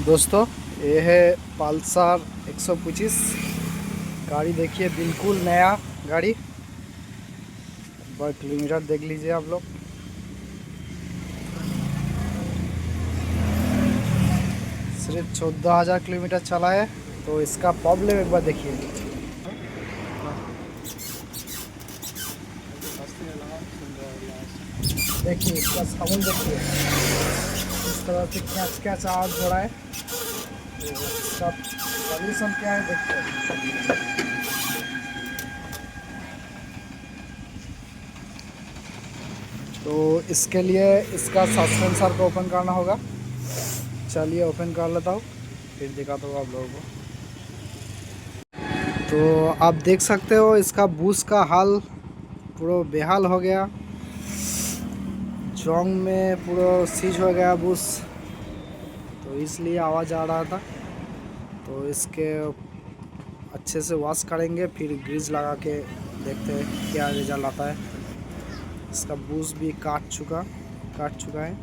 दोस्तों, ये है पल्सर 125 गाड़ी। देखिए, बिल्कुल नया गाड़ी। एक बार किलोमीटर देख लीजिए आप लोग। सिर्फ 14,000 किलोमीटर चला है। तो इसका प्रॉब्लम एक बार देखिए। देखिए इसका साउंड देखिए, इस तरह से कैच कैच आवाज़ हो रहा है। तो इसका सॉल्यूशन क्या है देखते हैं। तो इसके लिए इसका सस्पेंसर को ओपन करना होगा। चलिए ओपन कर लेता हूँ, फिर दिखाता हूँ आप लोगों को। तो आप देख सकते हो इसका बूस का हाल पूरा बेहाल हो गया। जोंग में पूरा सीज हो गया बूस, तो इसलिए आवाज़ आ रहा था। तो इसके अच्छे से वॉश करेंगे, फिर ग्रीस लगा के देखते हैं क्या रिजल्ट आता है। इसका बूस भी काट चुका है।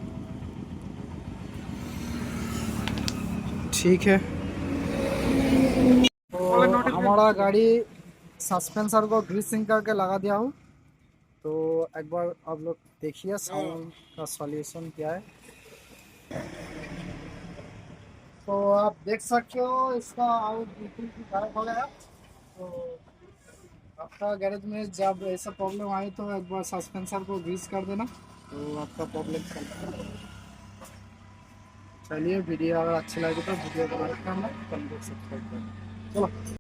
ठीक है, तो हमारा गाड़ी सस्पेंसर को ग्रीसिंग करके लगा दिया हूँ। तो एक बार आप लोग देखिए साउंड का सॉल्यूशन क्या है। तो आप देख सकते हो इसका आउट बिल्कुल भी गायब हो गया। तो आपका गैरेज में जब ऐसा प्रॉब्लम आए तो एक बार सस्पेंसर को ग्रीस कर देना, तो आपका प्रॉब्लम सॉल्व। चलिए, वीडियो अगर अच्छी लगी तो वीडियो को लाइक करना, चैनल को सब्सक्राइब करना। चलो।